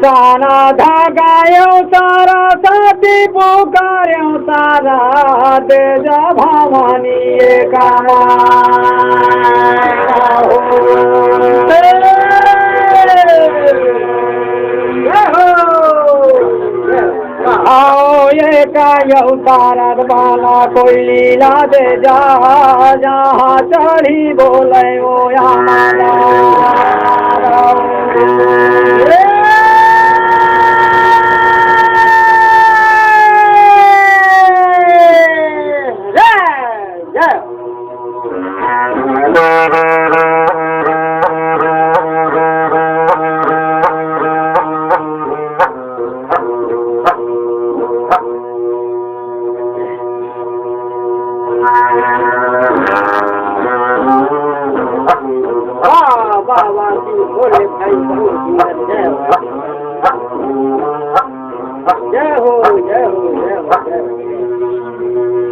सारा धागायो सारा साथी पुकार्यो सारा तेज भवानी आओ ये कायो तारा बाला कोई लीला दे जा जहाँ चढ़ी बोले वो माला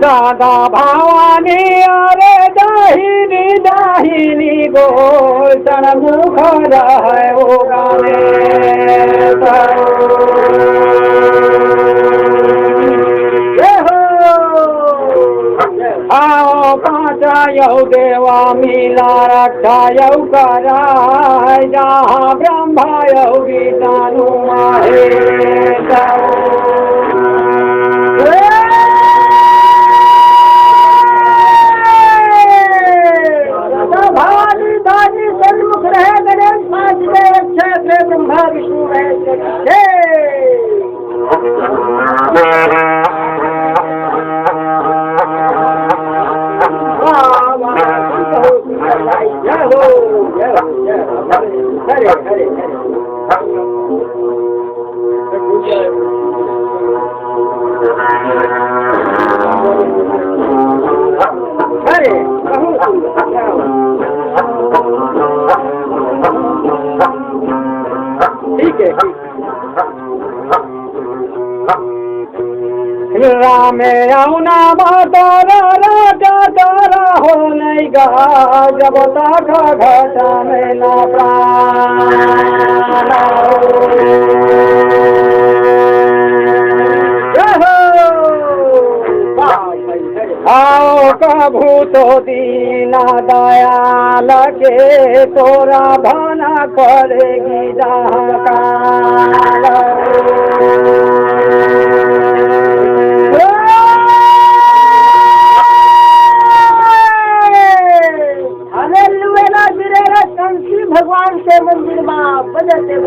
दादा भवानी अरे दाहिनी दाहिनी गोल सन्मुख रहे वो गाने आओ पाचा यौ देवा मिला रक्षा यौ करा जहाँ ब्रह्मा यौ गीतानु माहे भवानी दादी सन्मुख रहे गणेश पांच में ब्रह्मा विष्णु रहे ठीक है रामे औना तारा राजा तारा हो नहीं गा जब तक घटा में ना आओ कभू तो दीना दयाल के तोरा भना करेगी भगवान के मंदिर में बजते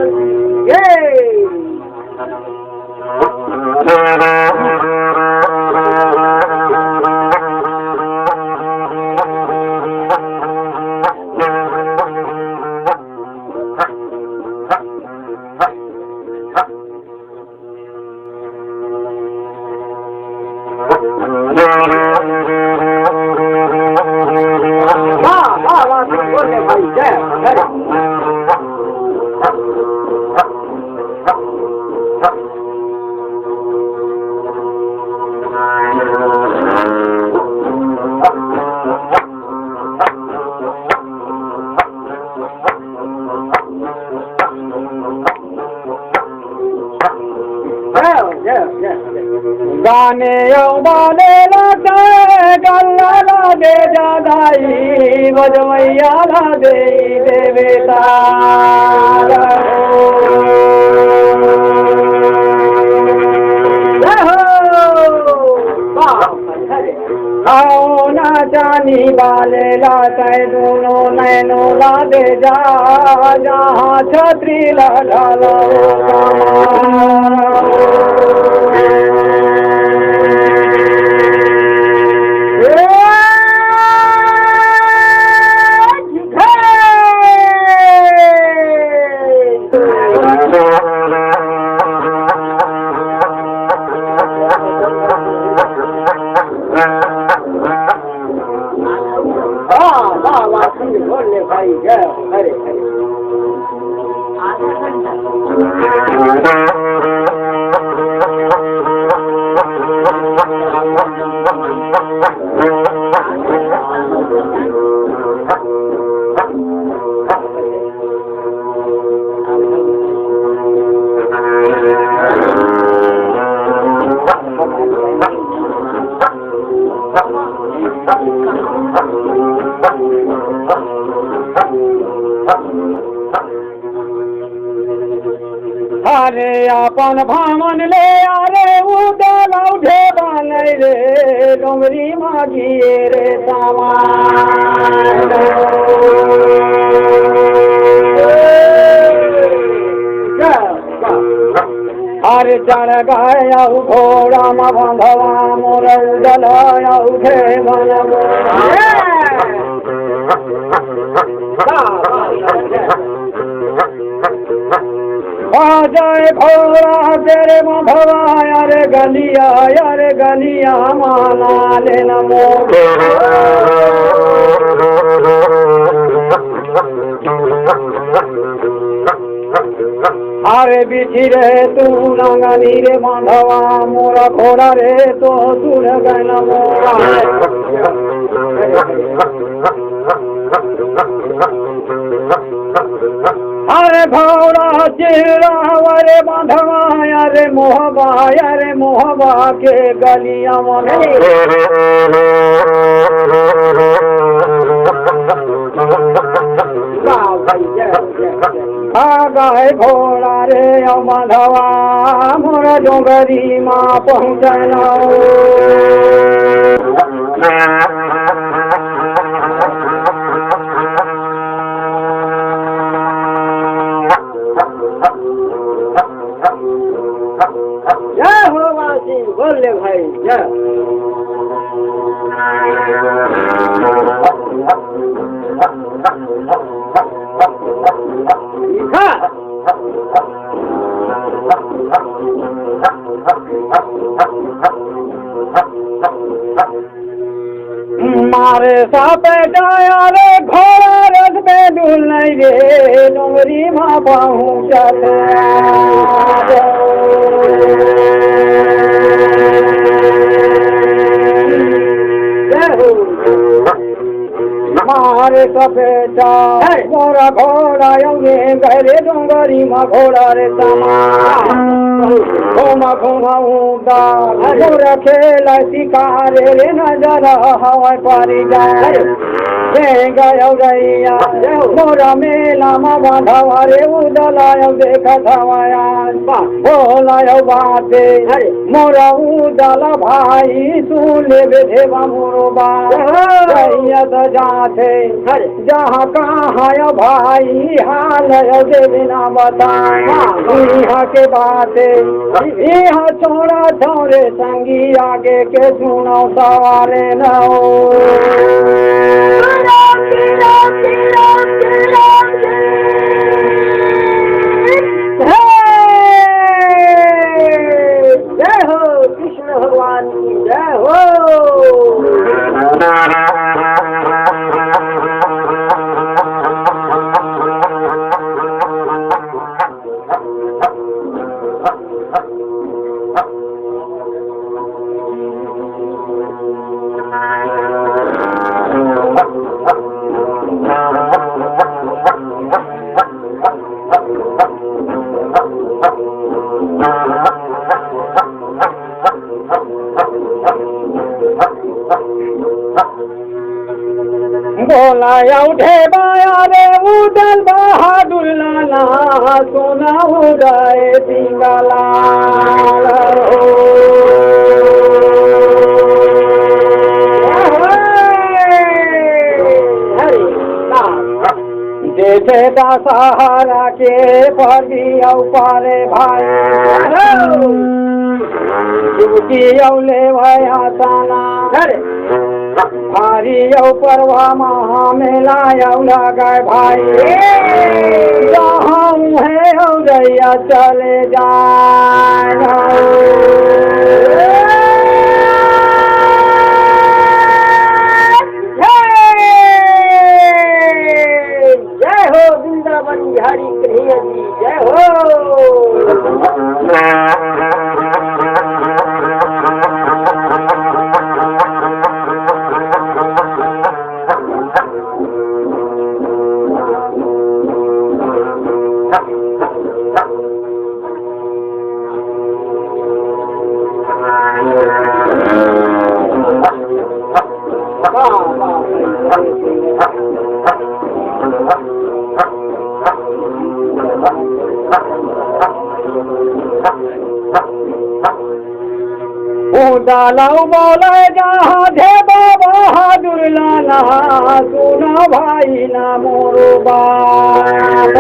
गाने बाले गल्ला दे जादाई बजमैया दे देवेता आओ ना जानी वाले लाते दोनों नैनों ला दे जा जहाँ छतरी लगा लो भाई जय हरे हरे अरे अपन भामन ले अरे उदल उठे बन रे डोंगरी मागिए रे अरे चढ़ गया घोड़ा म बंधवा मोर उदल उठे बन जय घोड़ा तेरे मधवा यारे गलिया माला ले नमो अरे बिछी रे तू नंगनी रे माधवा मोरा घोड़ा रे तो सुन गए नमो अरे घोड़ा चिल्ला रे माधवा अरे मोहबा के गलिया मन गाय घोड़ा रे माधवा मोर डोंगरी माँ पहुँचना जय हो वासी बोल ले भाई जय मारे सापे जाया रे घोड़ा रथ पे डुल नहीं रे डोंगरी माँ पहुँचत मारे सपेटा मोरा घोड़ा यौने गहरे डोंगरी माँ घोड़ा रे समा घुमा उदा मोरा खेला शिकारे रे नजर हवा पारी जाए गयो गैया मोरा मेला मा बांधवा रे उदलायो देखा धवाया बोलायो बाते मोरा उदला भाई सुन ले बेधेवा मोरो बा गैया तो जाते जहाँ कहाँ भाई हाल दे बिना बता यहाँ के बाते यहाँ छोड़ा छोरे संगी आगे के सुनो सवारे न जय हो कृष्ण भगवान की जय हो बोला उठे बाया रे उदल बहादुर लाला सोना उड़ाए सिंगाला जैसे दशहरा के पर्दिया पारे भाई ले भया ताना भारी यौ परवा महा मेला यौ लगाए भाई जहाँ है हो गया चले जाए जय हो वृंदावन बिहारी कन्हैया जी जय हो डालाऊ बोले जहाँ थे बहादुर लाला सुना भाई ना मोरो बात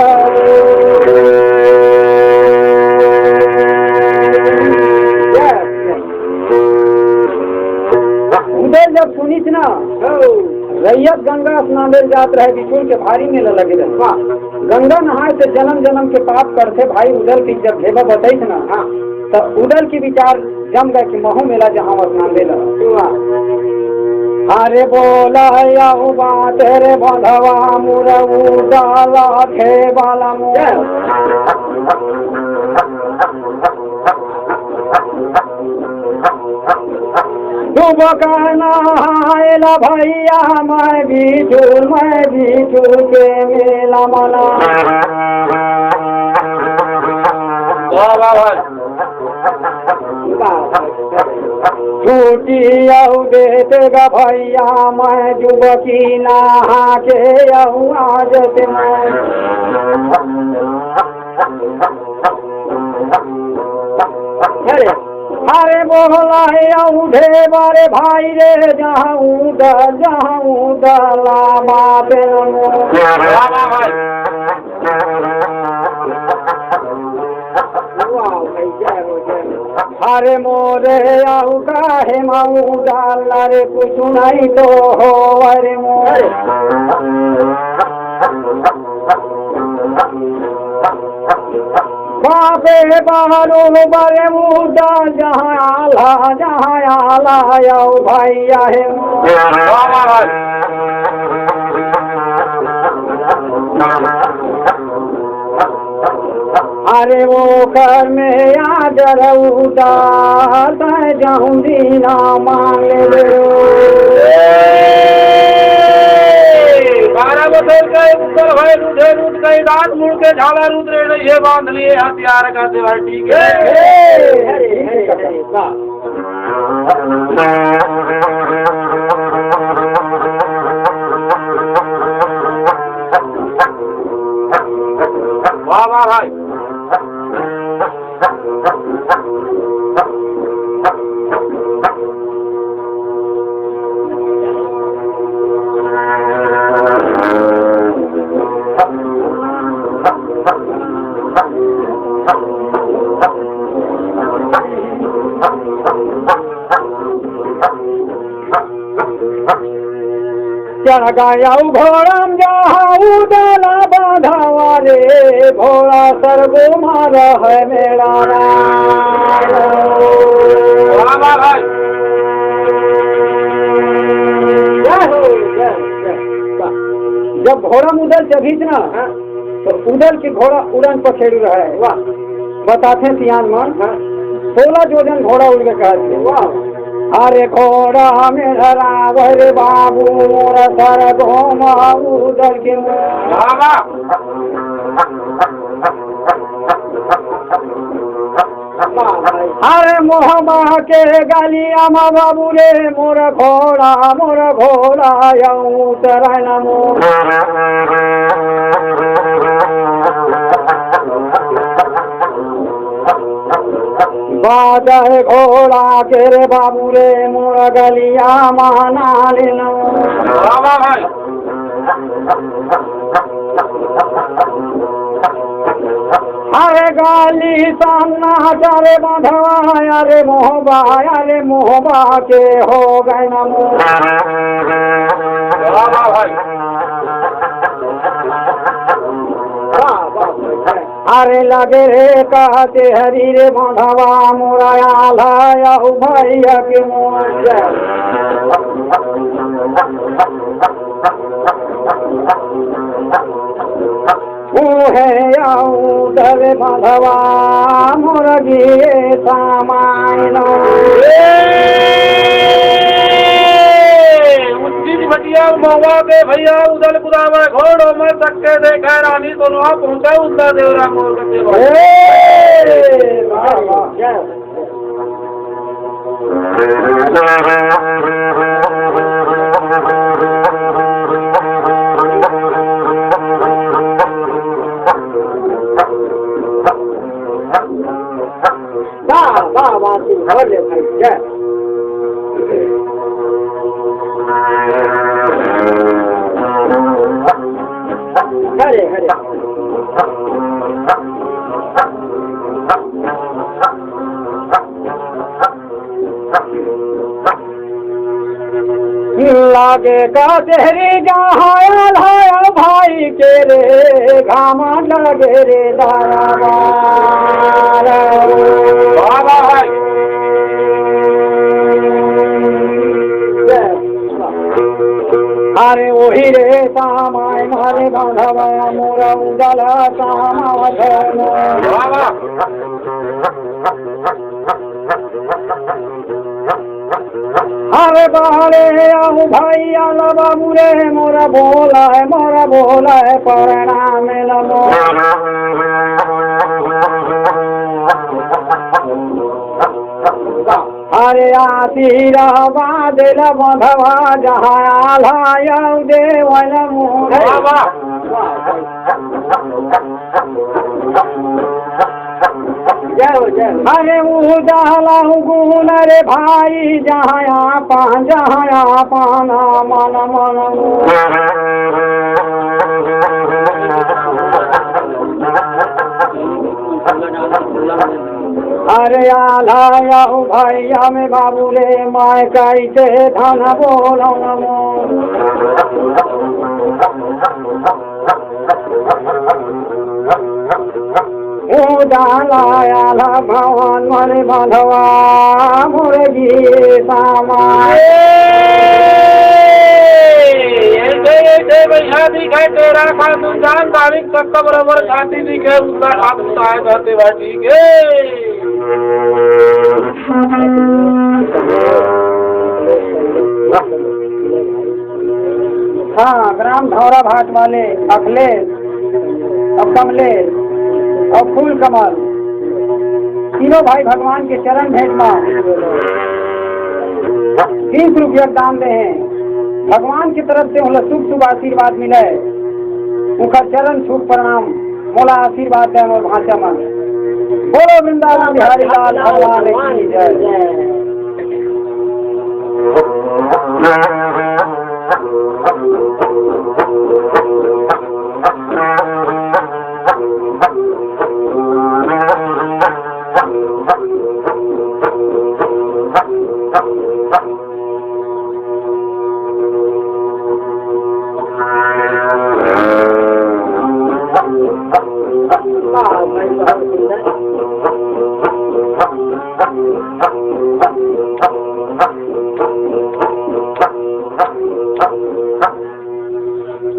उधर जब सुनी ना रैयत गंगा स्नान जात रहे बिछुड़ के भारी मेला लगे रहे गंगा नहाए तो जन्म जन्म के पाप करते भाई उधर की जब भेबा बताई ना तो उधर की विचार जम गए कि महू मेला जहाँ स्नान दे अरे बोला तेरे बंधवा मुरऊ डाला थे बाला तुम कहना आएला भैया मैं भी के मेला मना छुट्टी देते गा भैया मैं जुबकी नहा के आज से अरे बोला उठे बारे भाई रे जाऊँ दला बापे अरे मोरे आऊ काहे माऊ डाला रे कुछ नहीं तो हो अरे मोरे बापे बारो बारे मुदा जहाँ आला आओ भैया है अरे वो घर में आ जरूदा जाऊँ दीना मांगे बारह बदल गए ऊपर भाई रूधे रूध गई रात मुड़ के झाला रूध रहे ये बांध लिए हथियार का देवर ठीक है वाह वाह भाई चढ़ गया घोड़म जाऊ डाला बांधावा रे घोड़ा सरगो मार है मेरा जब घोड़ा उधर चढ़ी ना तो उधर के घोड़ा उड़न पछेड़ रहा है वाह बताते सियान मन 16 जोजन घोड़ा उड़ के कहते वाह अरे घोड़ा मेरा रावर बाबू मोर सर घोमा उधर के अरे मोहबा के गलिया मा बाबू रे मोर घोड़ा उतरना मोर बादल घोड़ा के रे बाबू रे मोर गलिया माना लेना अरे गाली सामना चारे बांधवा अरे मोहबा के हो गए नमो अरे लगे रे कहते हरी रे बांधवा मोरा आला भैया के मोर है आऊ धरे बांधवा मोर गिए सामान भटिया मवा के भैया उदल कुदा में घोड़ो में सक्के दे खैरानी तो वहाँ पहुँचा उदा देवरा मोर वाह वाह वाह तू बोले भाई जय हरे हरे लागे का तेरी जहाँ लाया भाई के रे घामा लगे रे दाराबार अरे वही रे सामाय मारे बांधवाया मोरा उजाला सामावत अरे बाले आहू भाई आला बाबू रे मोरा बोला है परिणाम नमो अरे आतीरा बादल बंधवा जहाँ आलाया देवन मोरे अरे उजाला गुण रे भाई जहाँ पान मन मन अरे आलाया भैया में बाबू रे माय कैसे धन बोलो नमो उजालाया भगवान मरे बांधवा मोरे गीता माए दिखाई तेरा खातून जान तारीख तक का बराबर खाती दिखे उसका खातून आए जाते बैठी के हाँ ग्राम धौरा भाट वाले अखिलेश और कमलेश और फूल कमल तीनों भाई भगवान के चरण भेंट में 30 रुपया दान दे हैं भगवान की तरफ से उन्हें शुभ शुभ आशीर्वाद मिले उनका चरण शुभ प्रणाम मोला आशीर्वाद है और भाषा मन बोलो वृंदावन बिहारी लाल भगवान की जय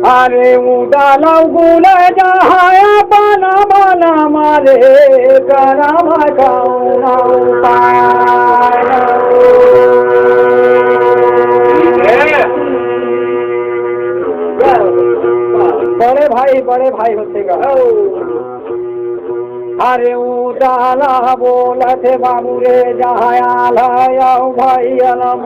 अरे उडाला गुल जहाया पाना बाना मारे करम बड़े भाई होते गा अरे उडाला बोलते बाबू रे जहाया लाया भाई अलम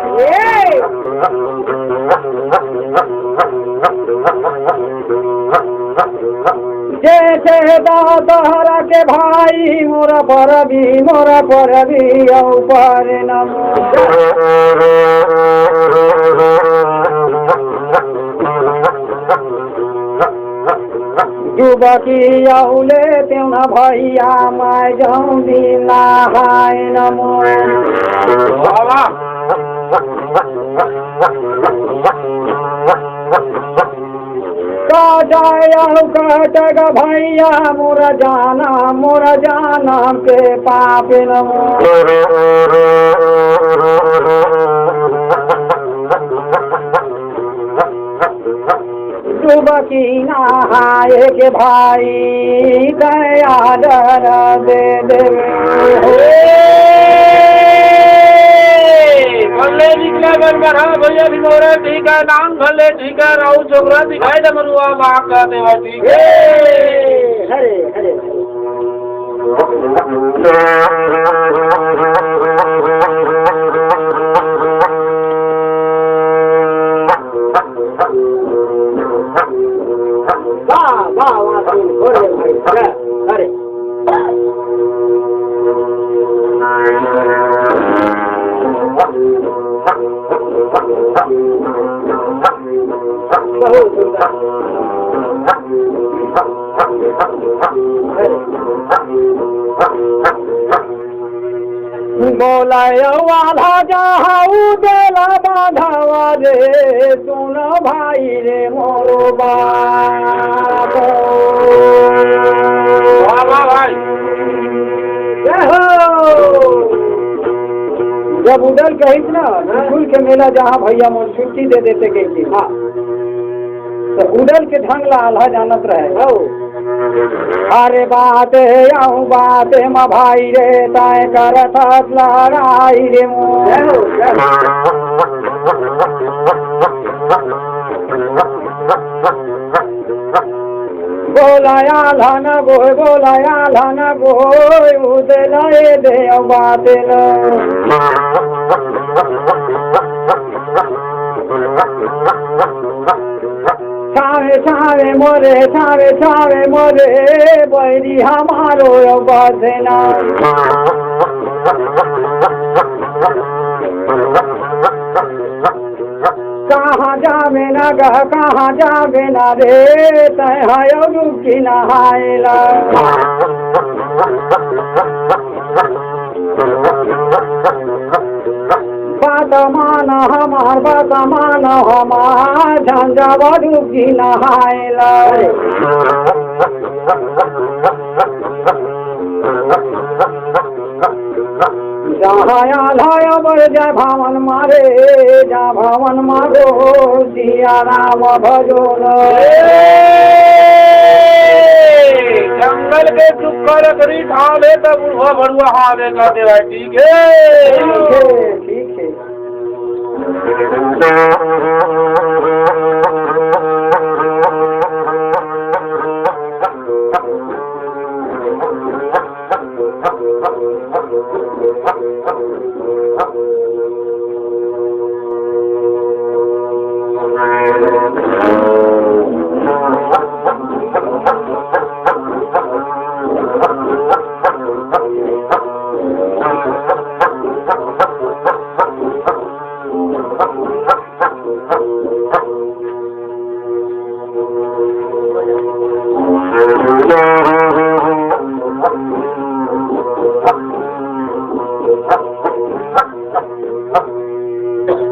जैसे दादहरा के भाई मोरा पर भी ऊपर नमो युवकी औले त्यों भैया मैं जाऊं दीना हाय नमो कटग भैया मोरा जाना के पाप नमो युवकी नहाए के भाई दया डर दे भले निकला बरबरा भैया भी मोरा ठीक है नाम भले ठीक है राहु छोकरा दिखाई दे मरुआ बाप का देवा ठीक है हरे हरे वाह वाह वाह बोले भाई हरे बहुत सुंदर। बोलायो वाला जाऊ देला बाधावा रे सुन भाई रे मोरो बाबो। वाह वाह भाई। जय हो। जब उधर गई थी ना स्कूल के मेला जहाँ भैया मोर छुट्टी दे देते गई थी। हाँ तो उधर के ढंग ला आल्हा जानत रहे हो। अरे बाते आऊँ बाते मा भाई रे ताए करत लड़ाई रे बोलाया लान गोय बोलाया लान गोय उदलाए दे बाते ल छावे मोरे बैरी हमारो बसना। कहाँ जावे ना गा कहाँ जावे ना रे तहायो रुकी नहायला। बात माना हमार झंझा डुबकी नहायला। जहाँ आलाया बढ़ जाए भावन मारे जा भावन मारो सिया राम भजो। जंगल के चुक्कर करी ढाले तब उल्हा भरुआ हावे का देवा। ठीक है ठीक है।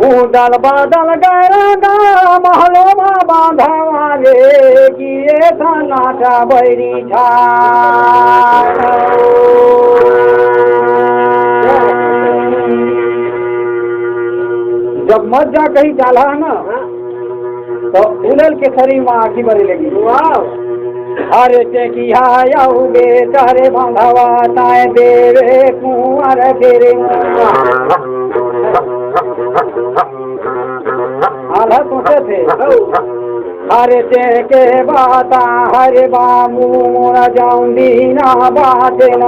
उदल बदल गैरा महलो में बांधवा रे किए नाटा बैरी छा। जब मज्जा कहीं डाला ना तो उलल के शरीर में आँखी बड़ी लगी। अरे टेकिया आऊगे तारे बांधवा ताए देवे कुंवर तेरे आल्हा सोचे थे। हरे के बाता हरे बामू मोरा जाऊं दीना बाते न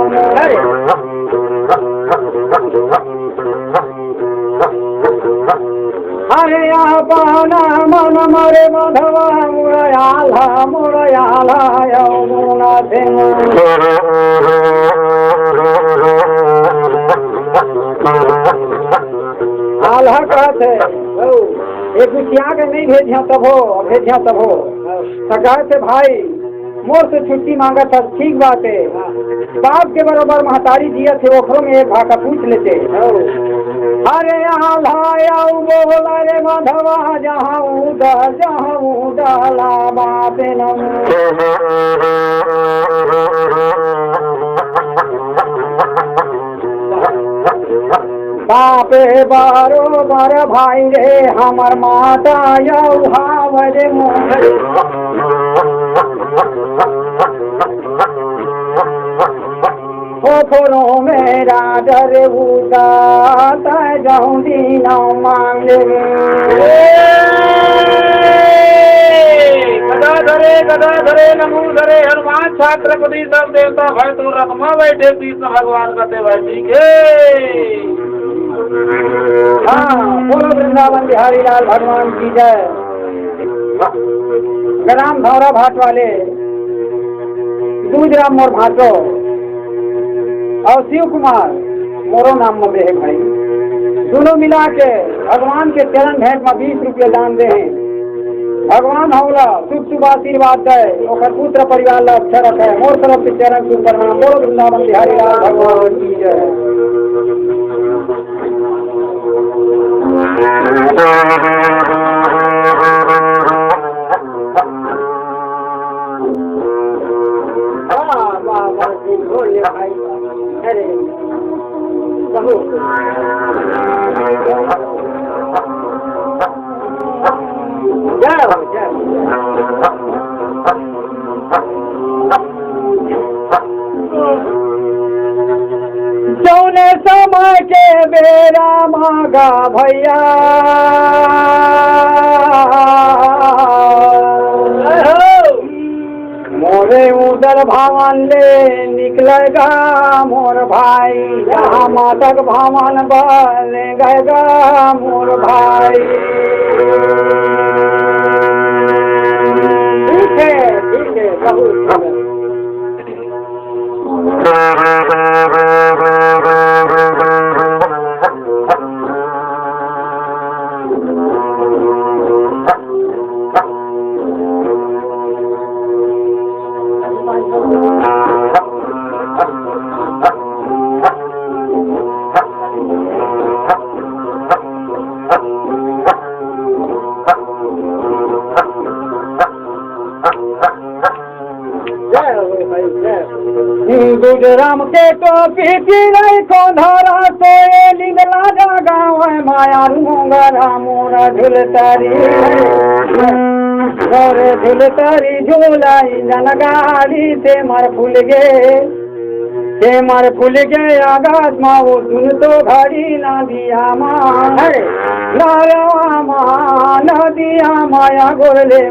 हरे पाना मन मरे मधवा मुरयाला यमुना थे। आल्हा कहते एक त्याग नहीं भेजिया तब हो कहते भाई मोर से छुट्टी मांगा था। ठीक बात है बाप के बराबर महतारी दिया थे ओखरों में एक भाका पूछ लेते। अरे यहाँ लाया बोला रे माधवा जहाँ उदाला बापे न बापे बरोबर भाई रे हमर माता यौहावरे मोहरे ओखरो मेरा डर उदाता जाऊं दीना मांगे। गदा धरे नमो धरे हनुमान छात्रपति सब देवता भाई तू रखमा बैठे कृष्ण भगवान का देवा। ठीक है। हाँ बोलो वृंदावन बिहारी लाल भगवान की जय। ग्राम धौरा भाट वाले दूधराम मोर भाटो और शिव कुमार मोरो नाम में है भाई। दोनों मिला के भगवान के चरण भेंट में 20 रुपये दान दे। भगवान हौला शुभ शुभ आशीर्वाद दे, ओकर पुत्र परिवार ला अच्छा रखे। मोर तरफ से चरण शुभ प्रणाम। बोलो वृंदावन बिहारी लाल भगवान की जय। अरे जौने समय के बेरा मांगा भैया मोरे उधर भवन ले निकलेगा मोर भाई, जहाँ मातक भवन बनेगा मोर भाई। ठीक है बहुत गुजराम के टोपी पीरे को धरा तो लीला जगा माया मोंगरा मोरा झुलतारी मोरे झुलतारी झूलाई जनगारी से मर फूल गे आगाज माँ वो सुन तो घड़ी ना दिया माँ नारा माँ न दिया माया गोरले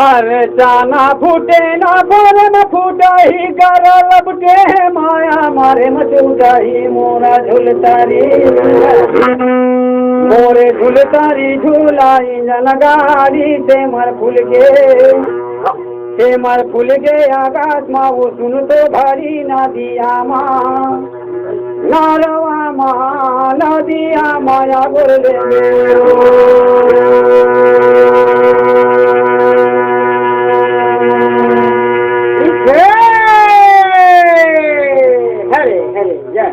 अरे जाना फूटे ना बोले न फूटा ही करा लपटे माया मारे मचूटा ही मोरा झुलतारी झूलाई जनगारी से मर फूल गे आकाश माँ वो सुन तो भारी ना दिया माँ नारवा माँ न दिया माया गोरले हरे जय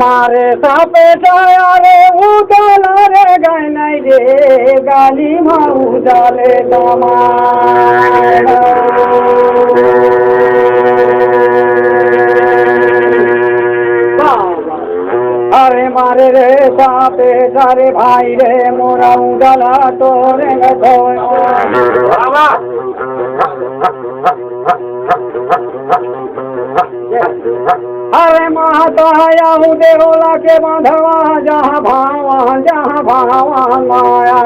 मारे सापे छाया रे उजाला रे गए नहीं रे गाली माँ उजाले अरे मारे रे सापे सारे भाई रे मोरा उजाला तो रे अरे महाताया हूँ देवला के बांधवा जहाँ भावा माया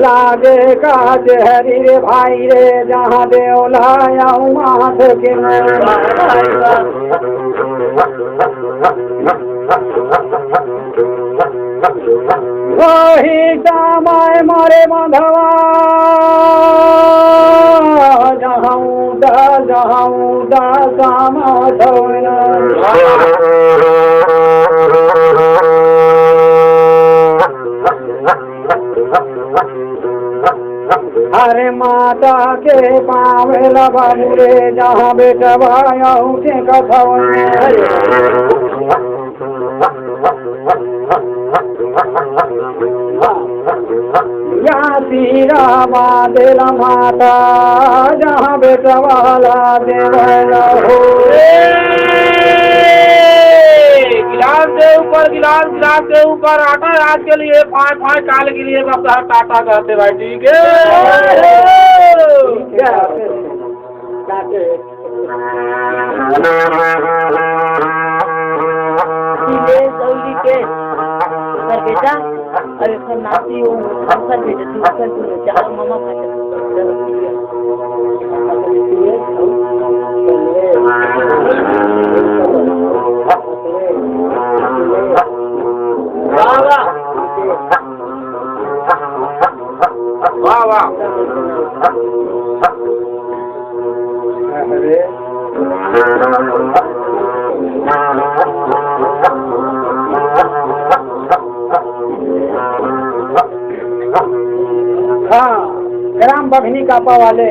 लागे का जहरी रे भाई रे जहाँ देवला आऊँ माथ के वही जामाए मारे बांधवा जहाँ उदा सामा अरे माता के पावे बाबू रे जहाँ बेटा भाया उठे कथा या सीरा बादल माता जहाँ बेटा वाला देवला हो गिलास के ऊपर आटा आज के लिए 5 काल के लिए बस टाटा कहते भाई ठीक है बेटा अरे सन्नासी हो सर बेटा तू सर तू चार मामा वाह वाह हाँ ग्राम बघनी कापा वाले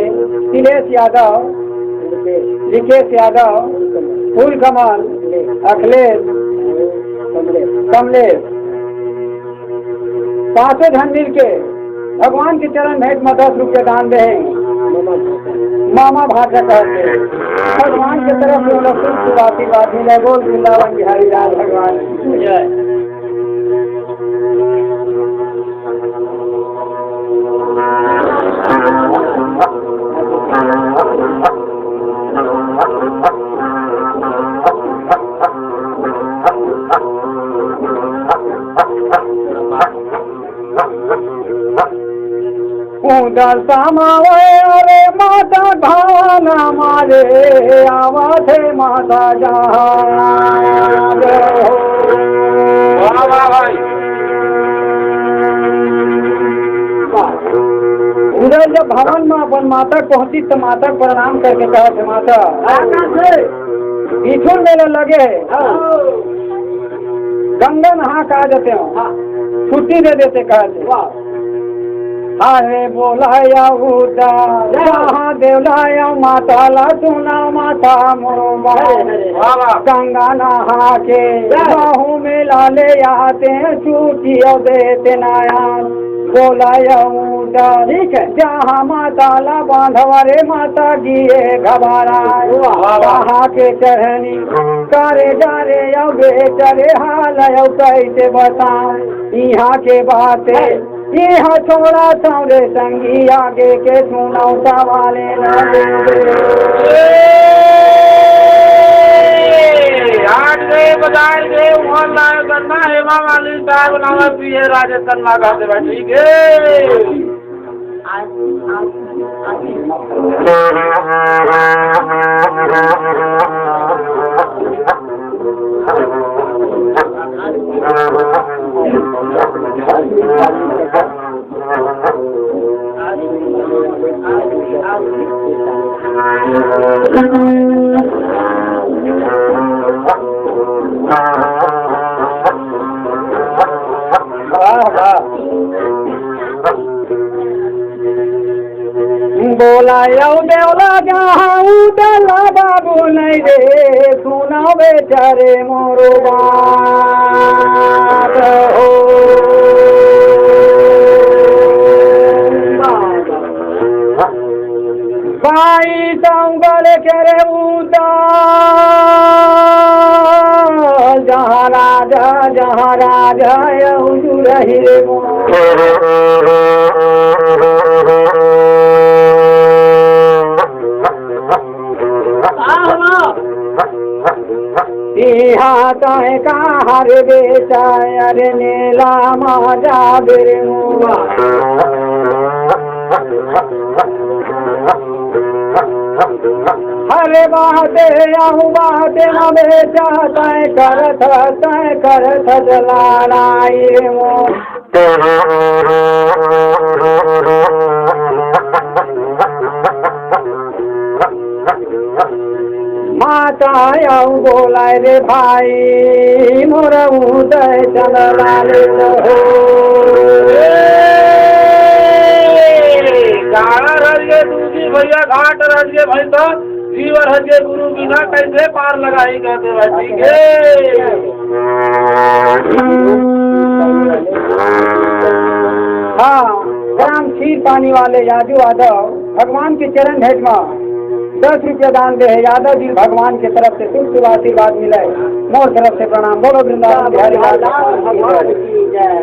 तिलेश यादव, लिकेश यादव, फूल कमल, अखिलेश, कमलेश, पांचों जन मिल के भगवान के चरण भेंट में 10 रुपये दान देंगे। मामा भाषा कहते भगवान की तरफ से आशीर्वाद मिले। बोल वृंदावन बिहारी लाल भगवान जय। उधर समावे अरे माता भावना मारे आवा थे माता जहाँ उधर जब भवन में अपन माता पहुंची तो माता प्रणाम करके कहा थे माता पीछू मेले लगे गंगा नहा कहा जाते हो छुट्टी दे देते कहते अरे बोलाया उदा जहाँ देवलाया माता ला सुना माता मोरो गंगा नहा के बाहू में लाले आते छुट्टी देते नया बोलाया उदा जहाँ माता ला बांधवरे माता गिए घबरा वहाँ के चढ़नी करे जा रे बेचरे हाल कैसे बताऊं यहाँ के बातें यहाँ छोड़ा सौरे संगी आगे के सुनौता वाले बजाए गए मोहल्ला करना हेमा मालिनी साहब नाम पिए राजस्थान में गाते बैठे ठीक है बोला यौ देवला जहाँ उदला बाबू नहीं रे सुना बेचारे मोरो बात हो भाई संगल करे उदा जहाँ राजा यौ रही रे यहाँ तय कार बेचा अरे नीला माजा बिरमुआ हरे बाते आहू बाते न बेचा तय करथ जलालाई माता आऊ बोलाय रे भाई मोर उदय चल लाले हो भैया घाट रहिए भाई तो जीवर हजे गुरु बिना कैसे पार लगाई कहते भाई ठीक है। हाँ, ग्राम खीर पानी वाले यादव यादव भगवान के चरण भेंट में 10 रुपया दान दे है। यादव जी भगवान की तरफ से शुभ शुभ आशीर्वाद मिले। मोर तरफ से प्रणाम। बोलो वृंदावन बिहारी लाल भगवान की जय।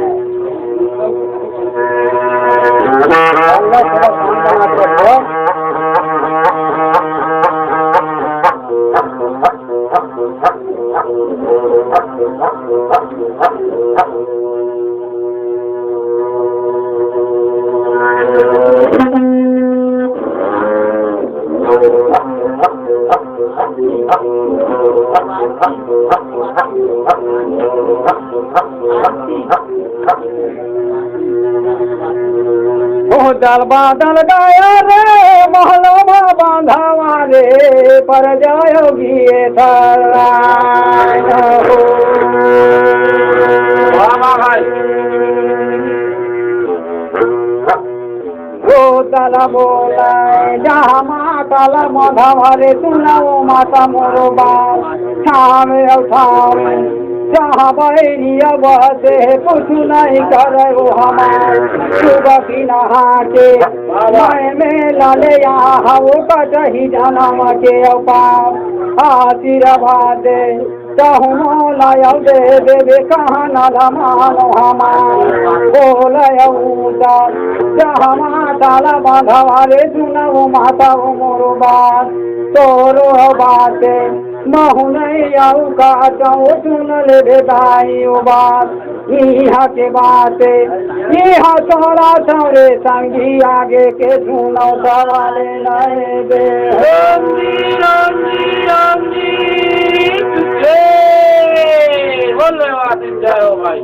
दल बादल गाया रे महलवा बांधावा रे पर जायोगी ओ तल बोला जहाँ माता मधवा रे सुनाओ माता मोरो बाप ठामे ठामे जहाँ बैरिया बसे कुछ नहीं करे वो हमार सुबह की नहा के मैं मेला ले यहाँ वो कटही जनम के अपार हाथी रभाते चाहूँ लाया दे दे कहाँ नाला मानो हमार बोल जहाँ माता ला बांधवा रे सुना वो माता वो मोरो बात तोरो बाते महु नहीं आऊ का चाहो सुन ले बेदाई बात यहाँ के बाते यहाँ चौरा चौरे संगी आगे के सुनो सवाले नहीं दे बोले बात जाओ भाई।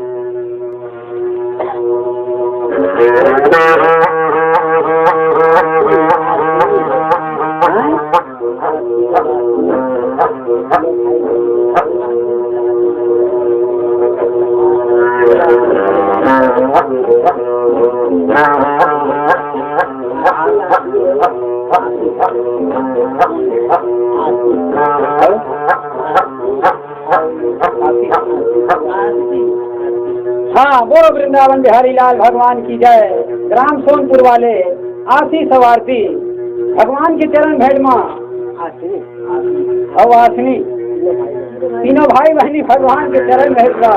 हाँ, बोलो वृंदावन बिहारी लाल भगवान की जय। ग्राम सोनपुर वाले आशी सवारती भगवान के चरण भेंट में और आसनी तीनों भाई बहनी भगवान के चरण भेंट का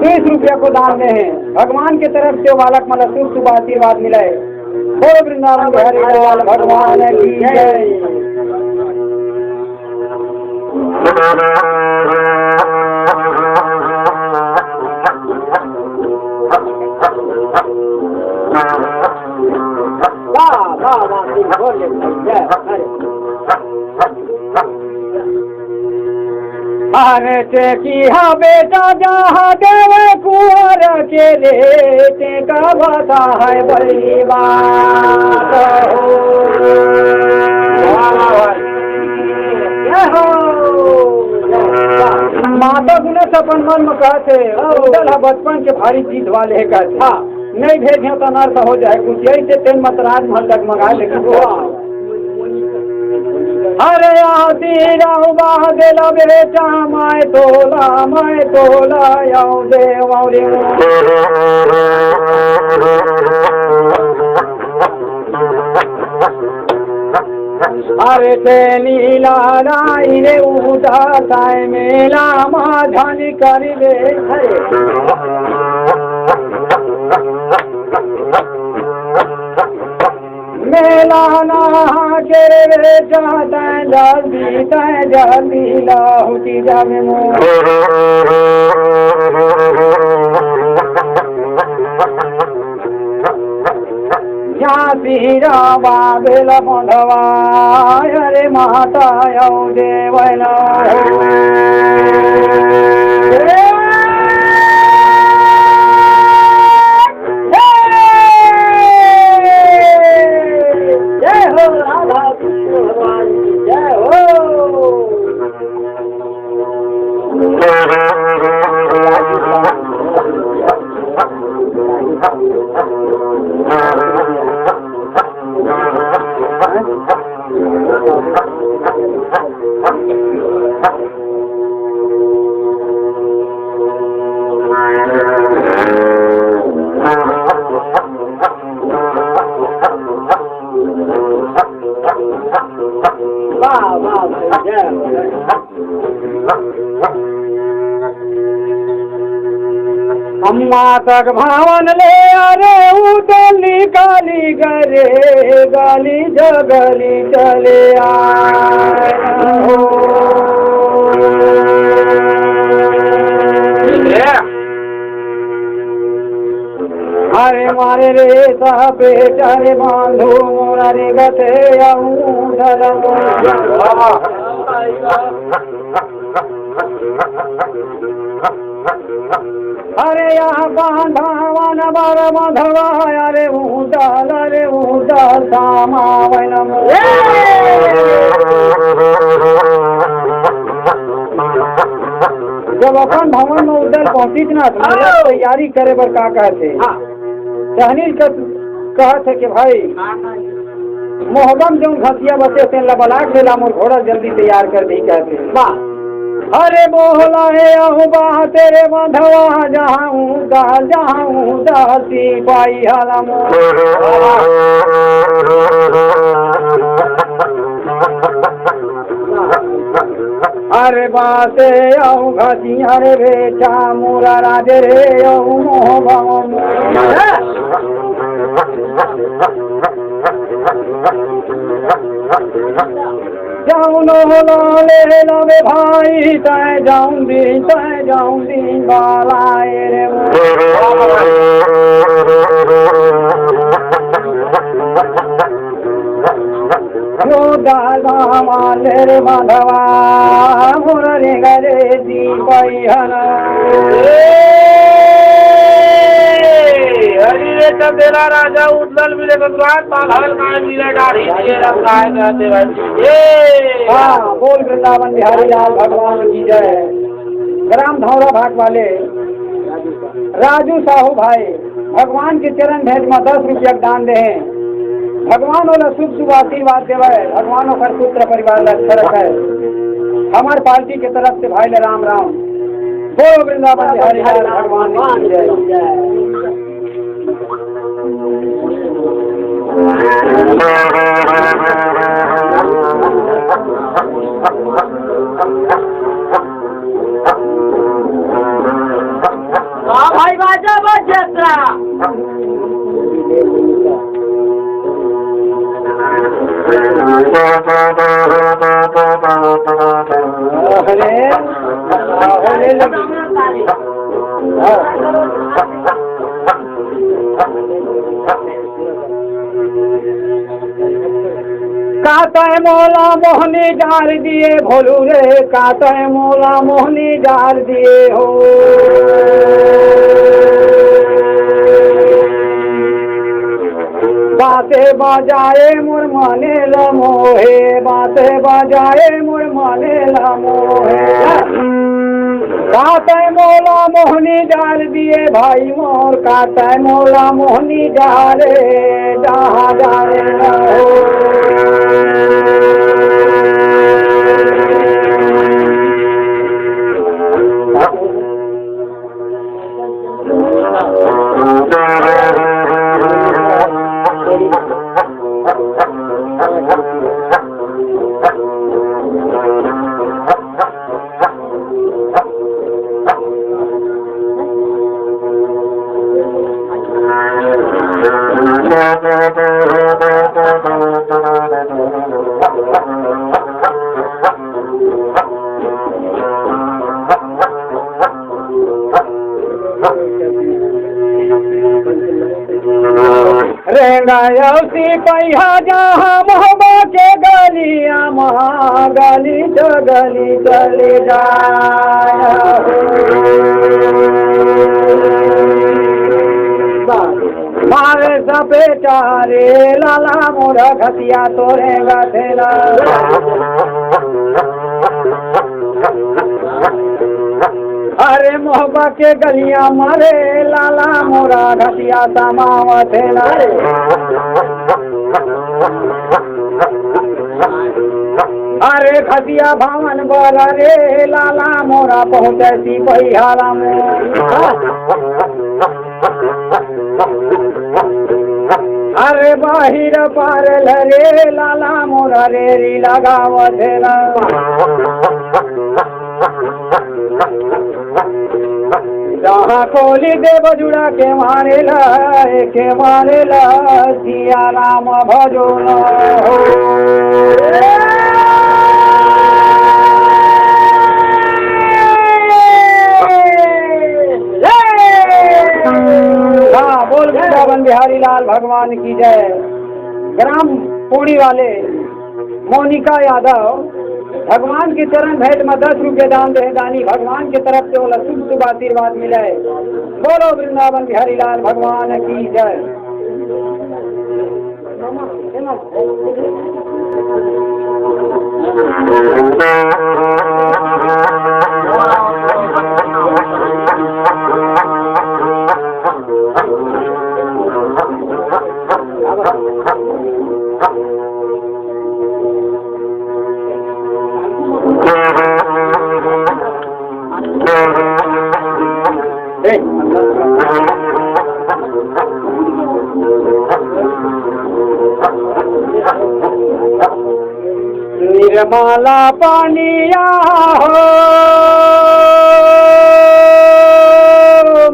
20 रुपया को दान दे हैं। भगवान के तरफ से बालक मतलब शुभ शुभ आशीर्वाद मिले। बोलो वृंदावन बिहारी लाल भगवान की जय। अरे की हाँ बेटा जहाँ देवे कुंवर के लेते का बता है बड़ी बात माता गुने अपन मन में कहते बचपन के भारी जीत वाले का था नहीं भेजे तो अनर्थ हो जाए कुछ यही से तेन मतराज महल तक मंगा लेकिन अरे आती राहु बाह देला बेटा मैं तोला याऊ देव अरे ते नीला राई रे उदास मेला माझानी करी दे मेला ना के रे जाता जल्दी लाहुटी जावे मोर सीरा बाबेल बंधवा अरे माता यौ देवना जय हो राधा कृष्ण भगवान जय हो। वाह वाह अम्मा तक भावन ले अरे उदली गाली गरे गाली जगली चले आए हो अरे मारे रे सापे चारे बांधो मोरा रे गते आऊं धर्म अरे यहाँ बांधावन बार बांधवा अरे ऊंचाल सामावन जब अपन भवन में उदल पहुंची ना तैयारी करे बर का कहते टहनी कहते कि भाई मोहब्बत जो घसिया बचे से लबलाट वेला मोर घोड़ा जल्दी तैयार कर दी कहते अरे मोहला है अहुबा तेरे बांधवा जहाँ दासी पाई हाला अरे बासे आऊ घसी अरे बेचा मोरा राजे रे आऊ मोह जाऊं ले लवे भाई तय जाऊं दिन बालाए रे जो दादा माले रे माधवा मुररे गरे दी बैहन हरी रे तेरा राजा उदल मिले भगवान पाल काय मिले दाढ़ी ये रखाए कहते भाई ये हाँ बोल वृंदावन बिहारी लाल भगवान की जय। ग्राम धौरा भाग वाले राजू साहू भाई भगवान के चरण भेंट में 10 रुपया दान दे भगवान वाला शुभ शुभ आशीर्वाद देवे भगवान और पुत्र परिवार अच्छा रखे हमारे पार्टी के तरफ से भाई राम राम बोलो वृंदावन बिहारी लाल भगवान की जय। भाई बाजा बजत्रा कातय मोला मोहनी जार दिए भोलू रे कातय मोला मोहनी जार दिए हो बाते बजाए मुरमाने लमोहे बाते बजाए मुरमाने लमोहे कातय मोला मोहनी जार दिए भाई मोर कातय मोला मोहनी जारे जहाँ जारे हो रेंगायसी पहिया जहाँ मोहबा के गलिया महा गली चली जाए मारे सपेटा रे लाला मोरा घसिया तोरे गथेला अरे मोहबा के गलिया मारे लाला मोरा घसिया समावत है अरे खसिया भावन बर रे लाला मोरा पहुँचे सी बहिहारा अरे बाहिर पारल रे लाला मोरा रेरी लगावत जहाँ कोली देव जुड़ा के मारेला सिया राम भजो बोल वृंदावन बिहारी लाल भगवान की जय। ग्राम पूड़ी वाले मोनिका यादव भगवान के चरण भेंट में 10 रुपये दान दे दानी भगवान की तरफ से बोला शुभ शुभ आशीर्वाद मिले। बोलो वृंदावन बिहारी लाल भगवान की जय। निर्मला पानिया हो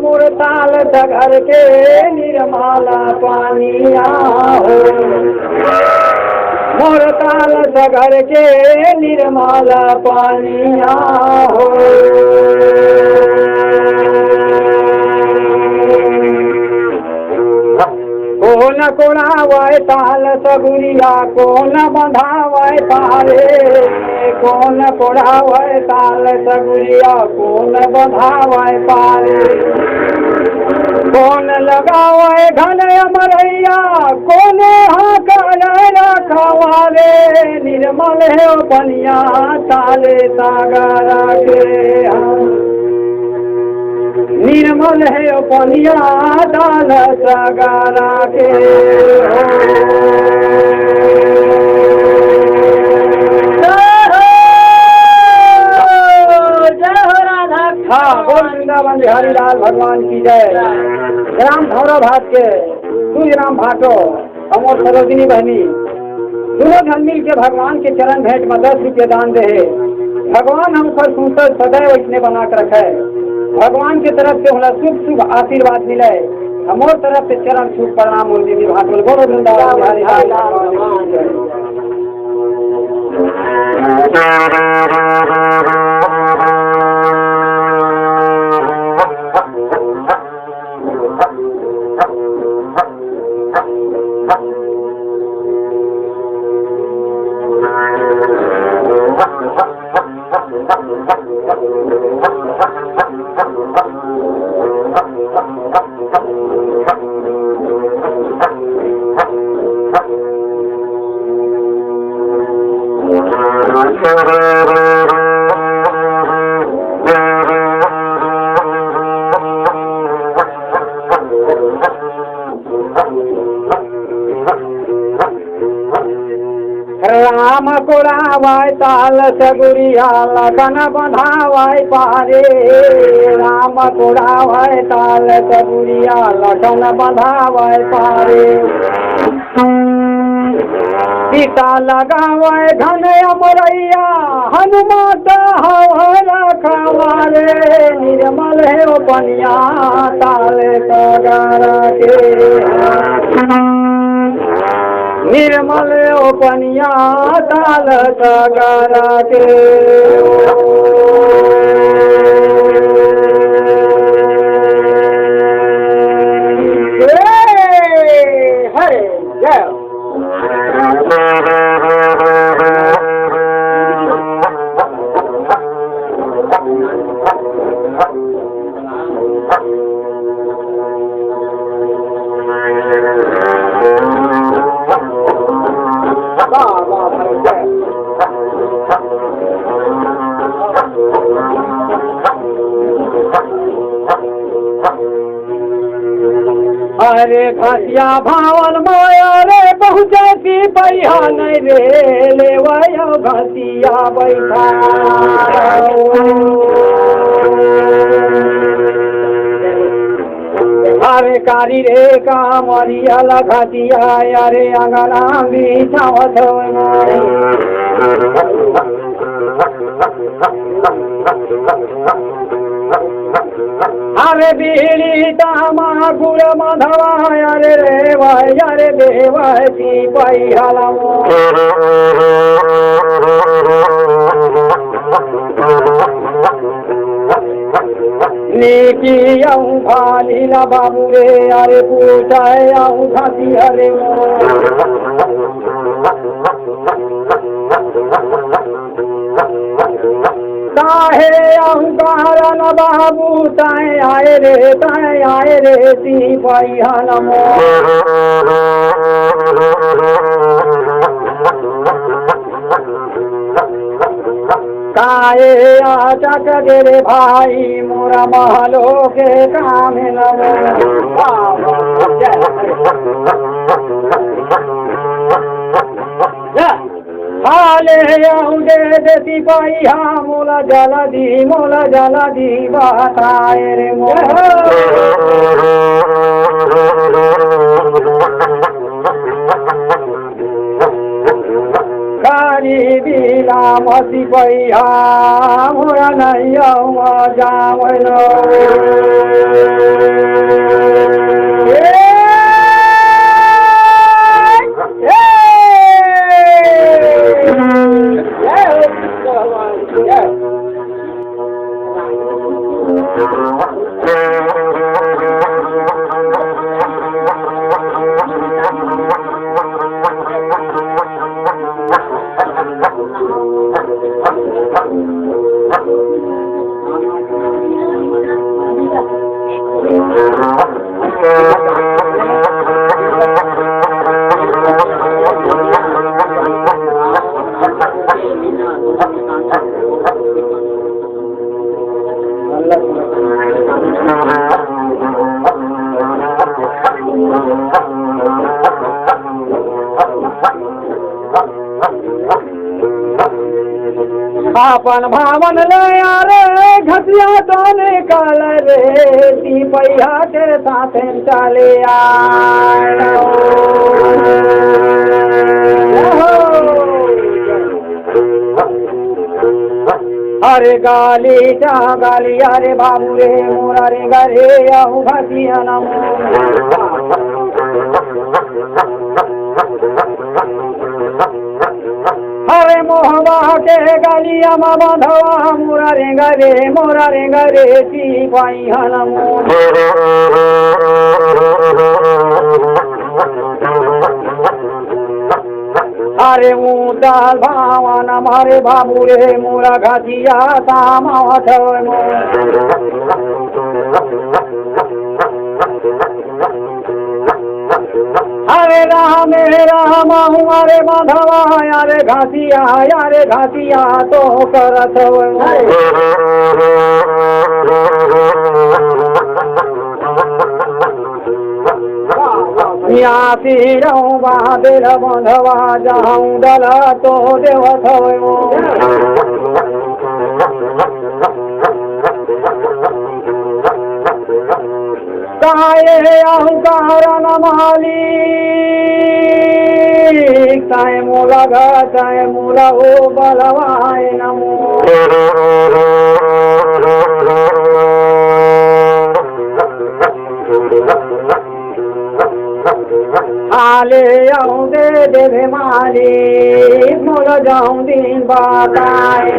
मुरताल घर के निर्मला पानिया हो मुरताल घर के निर्मला पानिया हो कौन कोड़ावे ताल सगुरिया कौन बंधावे तारे कौन कोड़ावे ताल सगुरिया कौन बंधावे पारे कौन लगावे घन अमरैया कौन हाँ रखवारे निर्मल है बनिया ताले सागरा के निर्मल है पनिया दाल सागरा के हाँ बोल वृंदावन बिहारी लाल भगवान की जय। ग्राम भौरव भाट के सूर्य राम भाटो अमोर सरोजिनी बहनी दोनों धन मिल के भगवान के चरण भेंट में 10 रुपये दान दे। भगवान हम पर सुनकर सदैव इसने बना कर रखे। भगवान की तरफ से होला शुभ शुभ आशीर्वाद मिले। हमोर तरफ से चरण शुभ प्रणाम हो दीदी भाट बोल बोलो वृंदावन बिहारी लाल भगवान की जय। राम कोरावाय ताल सगुरिया लगन बंधावाय पारे राम कोरावाय ताल सगुरिया लगन बंधावाय पारे सीता लगावाय घन अमरैया हनुमत हवरा खवारे निर्मल है ओ पनिया ताल सागरा के निर्मल ओ पनिया ताल सागरा के हरे जय। अरे घसिया भावन माया रे पहुँचती पैया नहीं रे ले वयो घसिया बैठा अरे कारी रे कामरिया घसिया अरे अंगना बिछावत अरे बीड़ी तामा गुड़ माधवा अरे रे भाई अरे देवती पैहला नेकी आऊँ भाली ना बाबू रे अरे पूछाए आऊँ घासी अरे ताहे अहंकार न बाबू ताए आए रे सी पैया नमो काए आचक गे भाई मोरा महलो के काम नमो हाले दे देती पैया मोला जला दी बताए रे कारी बिला मसी पैया मोरा नहीं जावलो अपन भावन ले रे घसिया तो निकाल रे ती पैया के साथ चले अरे गाली चा गाली अरे बाबू रे मोरा रे गरे आहू घसिया नमो हरे मोहबा के गलिया मा बांधवा मोरा रे गरे ती पाई हनमो अरे ऊंचाल भावन हमारे बाबू रे मोरा घसिया सामावत हरे राम हमारे माधवा यारे घासिया तो करत यासी रहूं बादल बंधवा जाऊं डला तो देवत काये अहंकार न माली काये मोला गाय मोला हो बलवाय नमो आले आऊं दे दे माली मोला जाऊं दिन बताए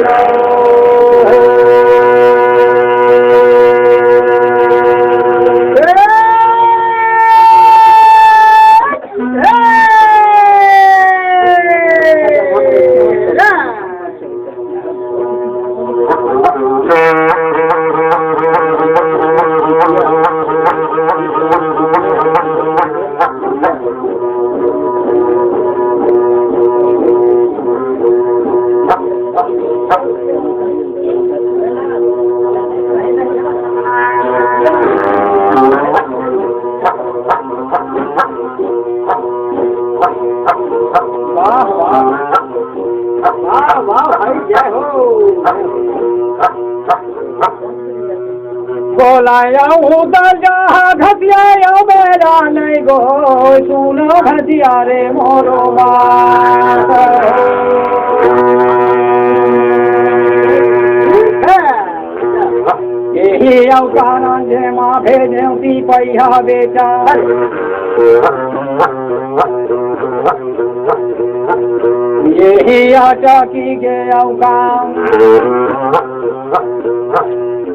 वाह वाह वाह वाह भाई जय हो बोलाया उधर जहाँ घसिया मेरा नहीं गो सुनो घसिया रे मोरो बात यही अवकारण जे माँ भेजे ती पैया बेचा यही आटा की गे अवकाम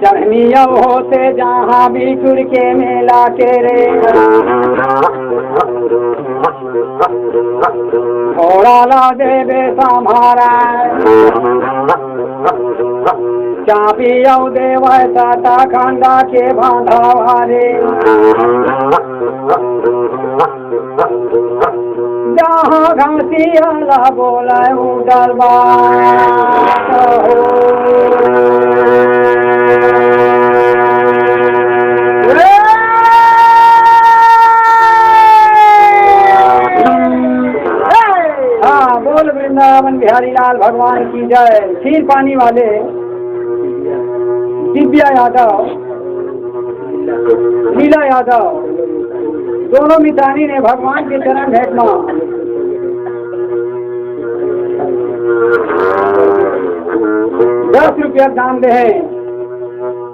चढ़नी अब होते जहाँ भी चुड़ के मेला के रे घोड़ा ला देवे संभारा चापी अब देव साता खंडा के बांधा रे जहाँ घासी अला बोला डरबा वृंदावन बिहारी लाल भगवान की जय। खीर पानी वाले दिव्या यादव लीला यादव दोनों मितानी ने भगवान के चरण भेंट में 10 रुपया दाम दे है।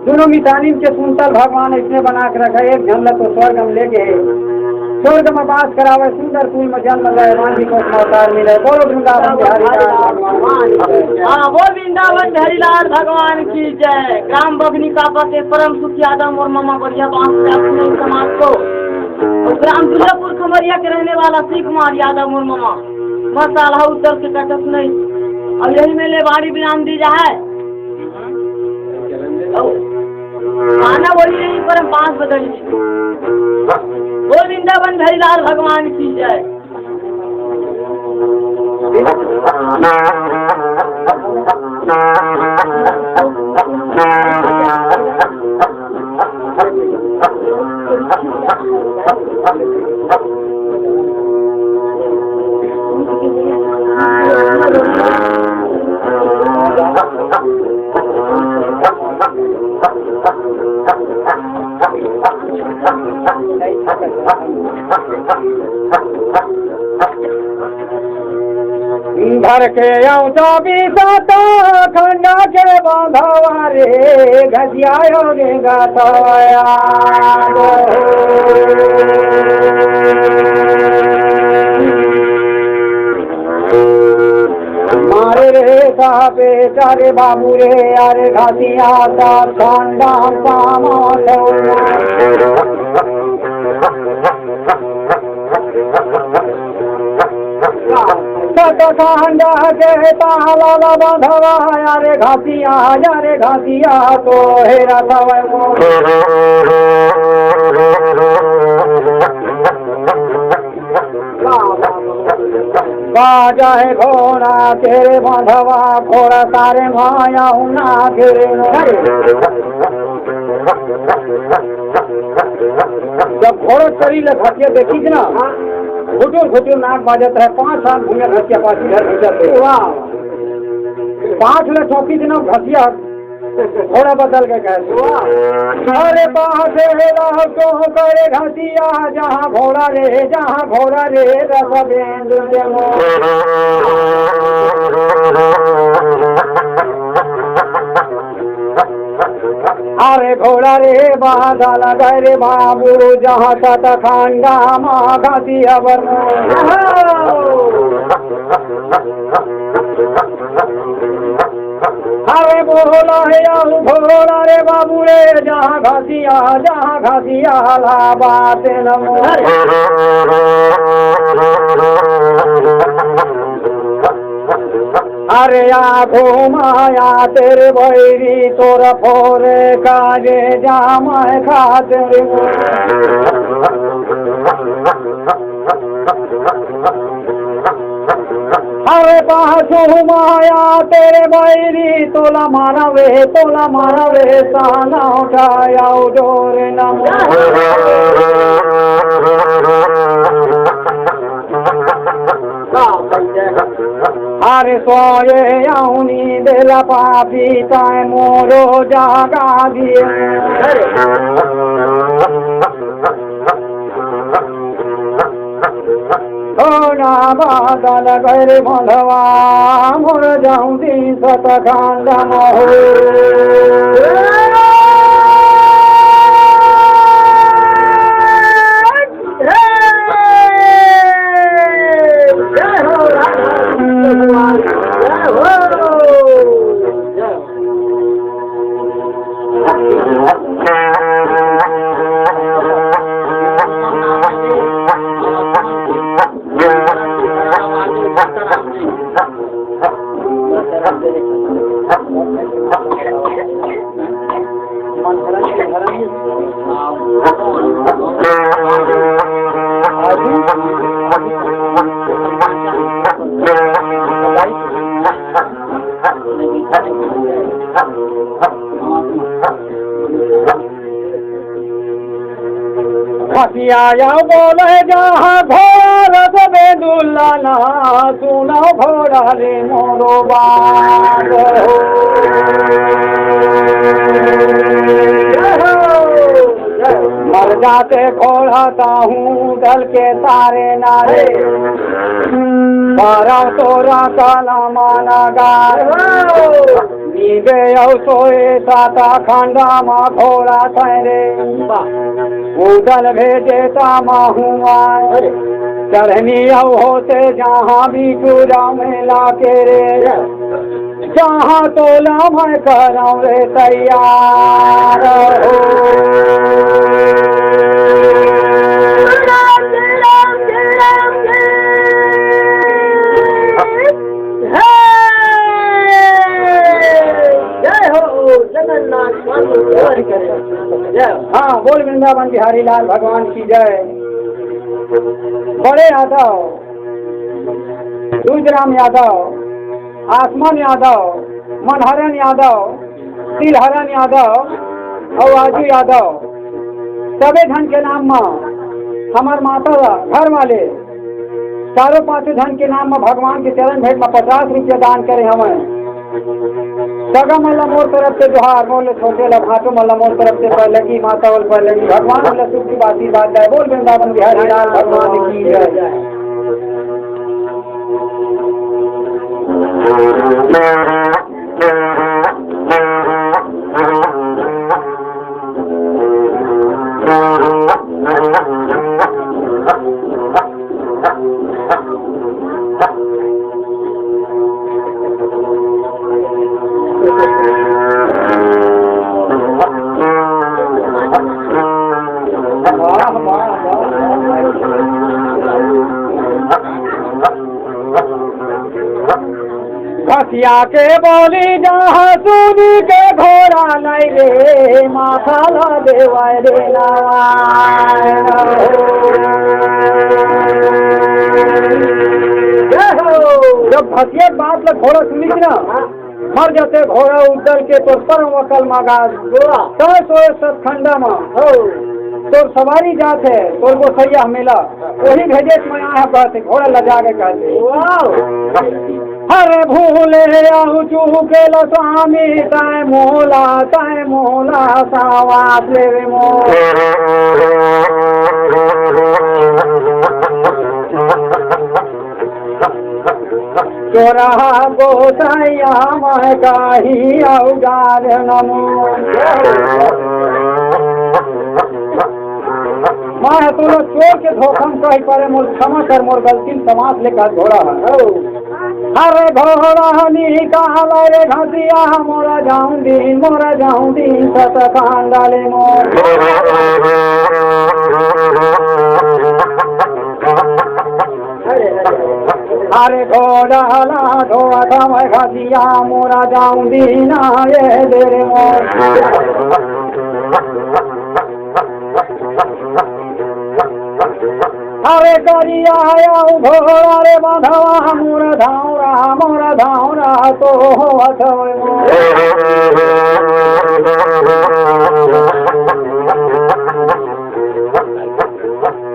दोनों मितानी के सुनतल भगवान इसने बना के रखा। एक झलक तो स्वर्ग हम ले गए स्वर्ग में बास करावे सुंदर कुल में जन्म लगे मांझी को अवतार मिले। बोलो वृंदावन बिहारी लाल भगवान। हाँ वो वृंदावन बिहारी लाल भगवान की जय। ग्राम बगनी का पते परम सुख यादव और मामा बढ़िया बांस समाज को और ग्राम दुर्गापुर खमरिया के रहने वाला श्री कुमार यादव और मामा मसाला उत्तर से कटक नहीं। अब यही मेले बाड़ी विराम दी जाए खाना बोली नहीं पर हम 5 बदल वो वृंदावन बिहारी लाल भगवान की जय। भर के चौबीसा खंडा के बांधवा रे घसिया रे गया मारे रे साहबे चारे बाबू रे अरे घसिया खंडा पामा खंडा के ताला बांधवा यारे घासिया तो हेरा बाजा है घोड़ा तेरे बांधवा घोड़ा सारे माया ना घेरे जब घोड़ो चली ले घाटिया देखी ना घुटुर नाक बाजत है 5 साल घूमे घसिया पासी घर घुसते 5 ले चौकी दिन घसिया घोड़ा बदल के कहते अरे बासे तो करे घसिया जहाँ घोड़ा रे रस बेंदु अरे घोड़ा रे बादल गरे बाबू जहाँ तक खंडा माँ घसिया अरे बोला है घोड़ा रे बाबू रे जहाँ घसिया ला बात नमो अरे आँखों माया तेरे बैरी तोर फोरे काजे जाम खातिर अरे पाछू माया तेरे बैरी तोला मारवे साना उठाया जोरे नमो अरे सोए आऊनी दिल पापी ताए मोरो जागा दिए थोड़ा बादल घर मधवा मोर जाऊं दी सत खांड आया बोले जहाँ घोड़ा रथ में दुल्हना सुनो घोड़ा रे मोरो बाग मर जाते घोड़ाता हूँ दल के तारे नारे बारा तोरा काला माना गार गए सोए साता खंडा मा घोड़ा तैरे उदल भेजे तामा हुआ चढ़नी होते जहाँ भी चूरा मेला के रे जहाँ तोला मैं कराऊं रे तैयार हाँ बोल वृंदावन बिहारी लाल भगवान की जय। बड़े यादव, रुद्राम यादव, आसमान यादव, मनहरन यादव, तिलहरन यादव और आजू यादव सबे धन के नाम में हमार माता घर वाले चारों पांचों धन के नाम में भगवान के चरण भेंट में 50 रुपया दान करे हमें सगा मल्ला मोर तरफ से जोहार बोले छोटे लभाटो मल्ला मोर तरफ से पहले की माता बोल पहले की भगवान बोले सुख की बात है बोल वृंदावन बिहारी लाल भगवान की जय। खसिया के बोली जहाँ सुनी के घोड़ा लाई रे माथा ला देवाय रे जब खसिया बात ला घोड़ा सुनी ना मर जाते घोड़ा उधर के तो परम वकल मागा सोए सोए सतखंडा में तोर सवारी जाते तोर को सैया मिला वही भेजे में यहाँ कहते घोड़ा लगा के कहते हरे भूले आऊ चूके लो स्वामी ताय मोला सावास ले मो चोरा गोसाइया मैं काही औगार नमो मैं तोरा चोर के धोखम कही परे मोर क्षमा कर मोर गलती समाज लेकर घोड़ा है अरे घोड़ा निकाल रे घसिया मोरा जाऊं दिन सत कांडाले मोर अरे घोड़ा ला धोआ था मैं घसिया मोरा जाऊं दिन ये देरे मोर अरे करिया आया घोड़ा रे बांधवा मोरा धावरा तो अथवा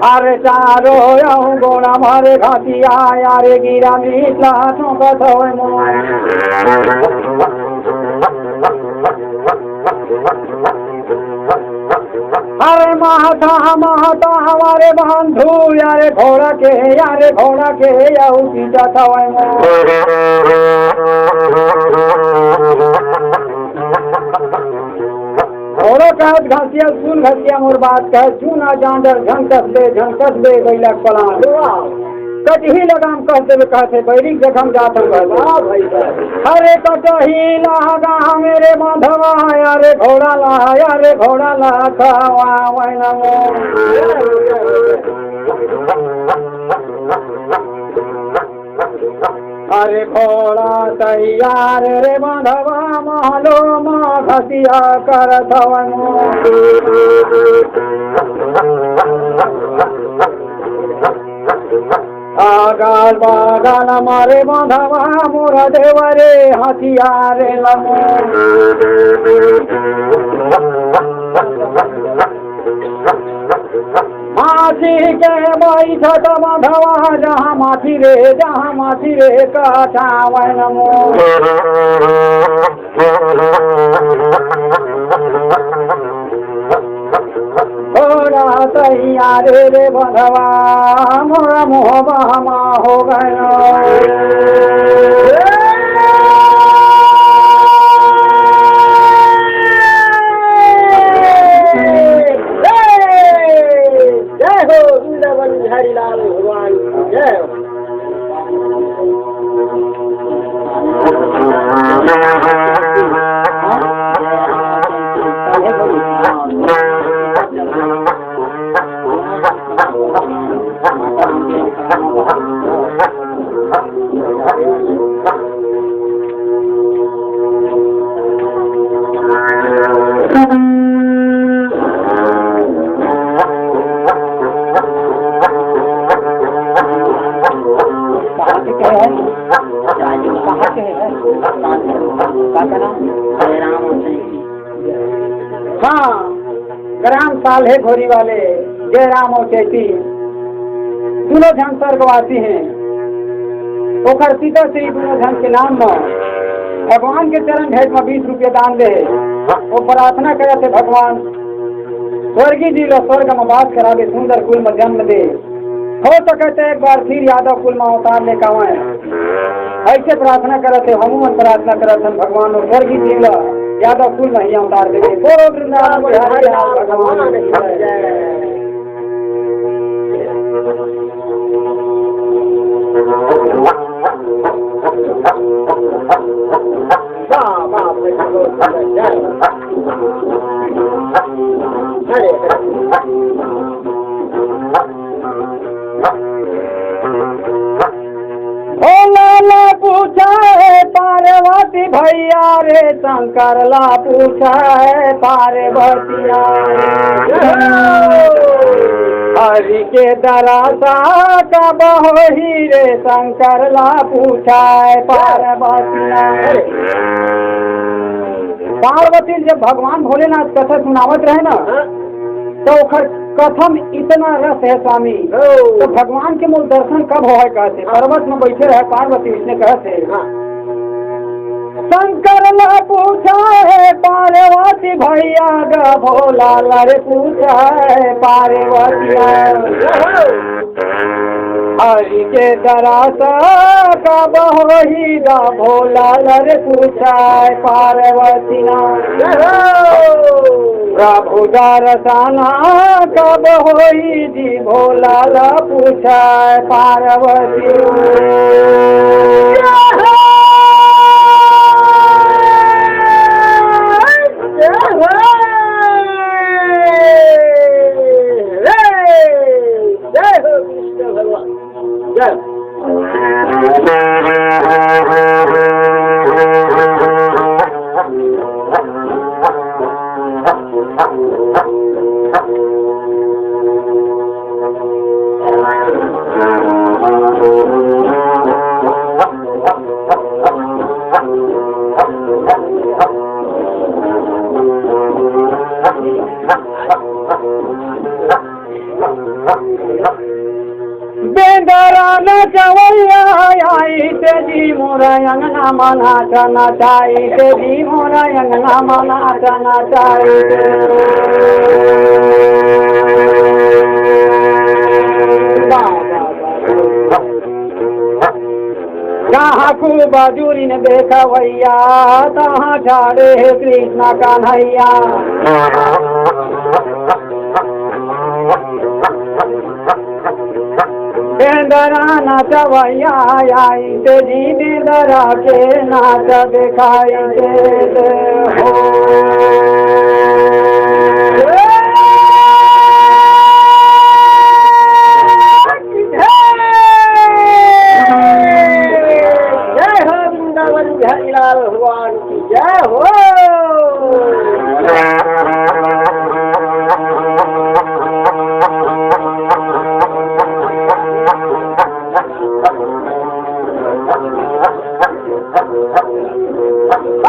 अरे चारो यहूँ गोड़ा मारे घाटिया यारे गिरा मीठला ठोकत होय मोय अरे महता महता हमारे बंधु यारे घोड़ा के यहूँ पीछा होय घोड़ो कहत घसिया सुन घसिया मोर बात कह चूना जांडर झंकस ले बैलक पलान कटही लगाम कह देवे कहते बैरिक जखम जातन अरे कटही लगा मेरे माधवा यारे घोड़ा ला खावा अरे घोड़ा तैयार रे माधवा मालो माँ घसिया कर आगाल बागाल मारे माधवा मोरा देवरे हथियार लमो माथी के बैठत माधवा जहाँ माथी रे कछावन नमो घोड़ा तैयार रे माधवा मोरा मोह बहमा हो गया हरिलाल भगवान जय हाँ ग्राम साले घोरी वाले जय राम और चैती दोनों जन स्वर्गवासी हैं ओकर सीता श्री दोनों जन के नाम में भगवान के चरण भेंट में 20 रुपये दान दे वो प्रार्थना करे थे भगवान स्वर्गीय जी लो स्वर्ग में वास करा दे सुंदर कुल में जन्म दे हो सके तो एक बार फिर यादव कुल में अवतार ले कावे ऐसे प्रार्थना करे थे हम प्रार्थना करे थे भगवान और स्वर्गीय जी लो यादव कुल में ही अवतार दे बोलो वृंदावन बिहारी लाल भगवान की जय ला पूछा है पार्वती भैया रे शंकर ला पूछा है पार्वतिया हरि के दरासा कब होही रे शंकर ला पूछा है पार्वतिया पार्वती जब भगवान भोलेनाथ कथा सुनावत रहे ना तो कथम इतना रस है स्वामी तो भगवान के मूल दर्शन कब हो है कहते पर्वत में बैठे रहे पार्वती इसने कहते शंकर ला पूछा है पार्वती भैया ग भोला लरे पूछा है पार्वतिया हरि के दरासा कब होही गा भोला लरे पूछा है पार्वतिया प्रभु दर्शना कब होई जी भोला ला पूछा पार्वती जय हो कृष्ण भगवान जय बेंदरा नचवैया आई तेजी मोरा अंगना मना चना चाई तेजी मोरा अंगना मना चना चाई जहाँ को बाजूरी ने देखा भैया तहाँ झाड़े कृष्णा कान्हैया बेंदरा नाचवैया आई तेजी बेंदरा के नाच दिखाई दे हो जय हो वृंदावन बिहारी लाल भगवान की जय हो।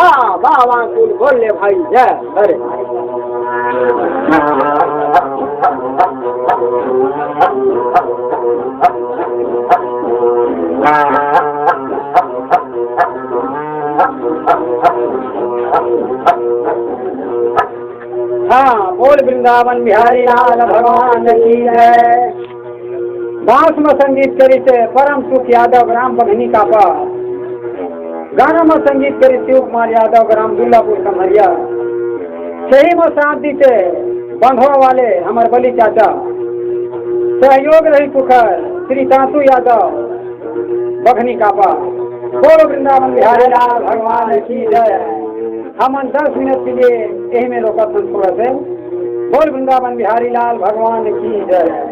वाह बोल ले भाई जय अरे हाँ बोल वृंदावन बिहारी लाल भगवान की है। बांस में संगीत करी से परम सुख यादव राम बघनी का पास गाना में संगीत करी शिव कुमार यादव ग्राम दुल्लापुर कमरिया सही में शांति से बंधवा वाले हमारे बली चाचा सहयोग रही पुखर श्री तांतु यादव बघनी कापा बोलो वृंदावन बिहारी लाल भगवान की जय। हम 10 मिनट के लिए यही में रोका थोड़ा से बोल वृंदावन बिहारी लाल भगवान की जय।